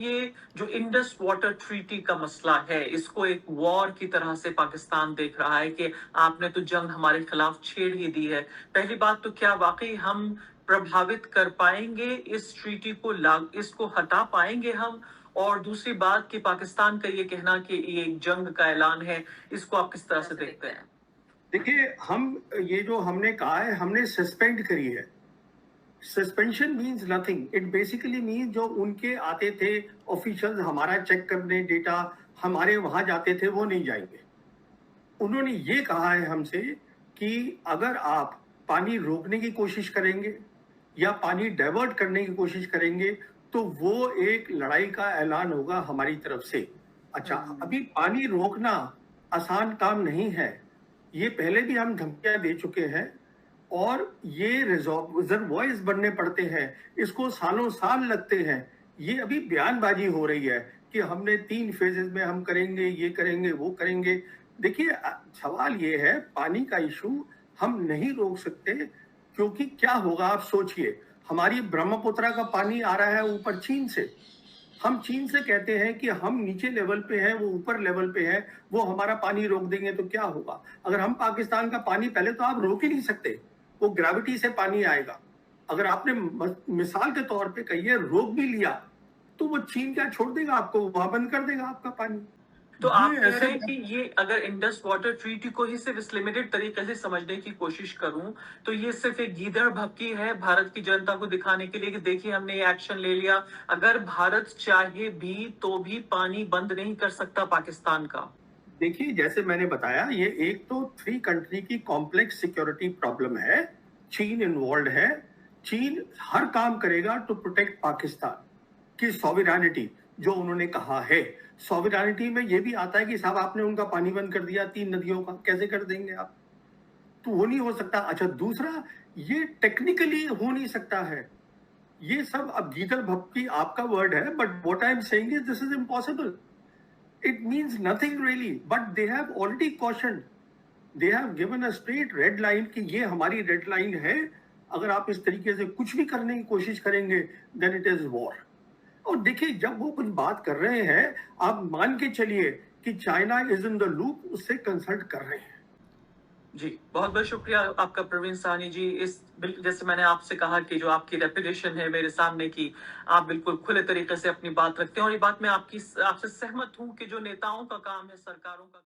ये जो Indus water treaty का मसला है, इसको एक वॉर की तरह से पाकिस्तान देख रहा है कि आपने तो जंग हमारे खिलाफ छेड़ ही दी है। पहली बात तो क्या वाकई हम प्रभावित कर पाएंगे इस ट्रीटी को, इसको हटा पाएंगे हम? और दूसरी बात कि पाकिस्तान का ये कहना कि ये एक जंग का ऐलान है, इसको आप किस तरह से देखते हैं? देखिए, हम ये जो हमने कहा है, हमने सस्पेंड करी है। Suspension means nothing, it basically means जो उनके आते थे ऑफिशियल्स हमारा चेक करने डेटा, हमारे वहां जाते थे, वो नहीं जाएंगे। उन्होंने ये कहा है हमसे कि अगर आप पानी रोकने की कोशिश करेंगे या पानी डाइवर्ट करने की कोशिश करेंगे तो वो एक लड़ाई का ऐलान होगा हमारी तरफ से। अच्छा, अभी पानी रोकना आसान काम नहीं है। ये पहले भी हम धमकियां दे चुके हैं और ये रिजर्वॉयर्स बनने पड़ते हैं, इसको सालों साल लगते हैं। ये अभी बयानबाजी हो रही है कि हमने 3 फेजेस में हम करेंगे, ये करेंगे, वो करेंगे। देखिए, सवाल ये है, पानी का इशू हम नहीं रोक सकते, क्योंकि क्या होगा आप सोचिए। हमारी ब्रह्मपुत्रा का पानी आ रहा है ऊपर चीन से। हम चीन से कहते हैं कि हम नीचे लेवल पे हैं, वो ऊपर लेवल पे है, वो हमारा पानी रोक देंगे तो क्या होगा? अगर हम पाकिस्तान का पानी, पहले तो आप रोक ही नहीं सकते, वो ग्रेविटी से पानी आएगा। अगर आपने मिसाल के तौर पे कहिए रोक भी लिया तो वो चीन क्या छोड़ देगा आपको? वहां बंद कर देगा आपका पानी। तो आप ये कह ऐसे रहे हैं कि ये अगर इंडस वाटर ट्रीटी को ही सिर्फ इस लिमिटेड तरीके से समझने की कोशिश करूं, तो ये सिर्फ एक गीदड़ भक्की है भारत की जनता को दिखाने के लिए कि देखिए हमने ये एक्शन ले लिया। अगर भारत चाहे भी तो भी पानी बंद नहीं कर सकता पाकिस्तान का। देखिए, जैसे मैंने बताया, ये एक तो 3 कंट्री की कॉम्प्लेक्स सिक्योरिटी प्रॉब्लम है। चीन इन्वॉल्व है। चीन हर काम करेगा टू प्रोटेक्ट पाकिस्तान की सॉवरेनिटी, जो उन्होंने कहा है। सॉवरेनिटी में ये भी आता है कि साहब आपने उनका पानी बंद कर दिया 3 नदियों का, कैसे कर देंगे आप? तो वो नहीं हो सकता। अच्छा, दूसरा, ये टेक्निकली हो नहीं सकता है। ये सब अब गीदड़ भपकी आपका वर्ड है, but what I am saying is this is impossible. It means nothing really, but they have already cautioned. They have given a straight red line कि ये हमारी रेड लाइन है। अगर आप इस तरीके से कुछ भी करने की कोशिश करेंगे, then it is war. और देखिए, जब वो कुछ बात कर रहे हैं, आप मान के चलिए कि China is in the loop, उससे कंसल्ट कर रहे हैं। जी, बहुत बहुत शुक्रिया आपका प्रवीण साहनी जी। जैसे मैंने आपसे कहा कि जो आपकी रेपुटेशन है मेरे सामने की, आप बिल्कुल खुले तरीके से अपनी बात रखते हैं और ये बात मैं आपसे सहमत हूं कि जो नेताओं का काम है, सरकारों का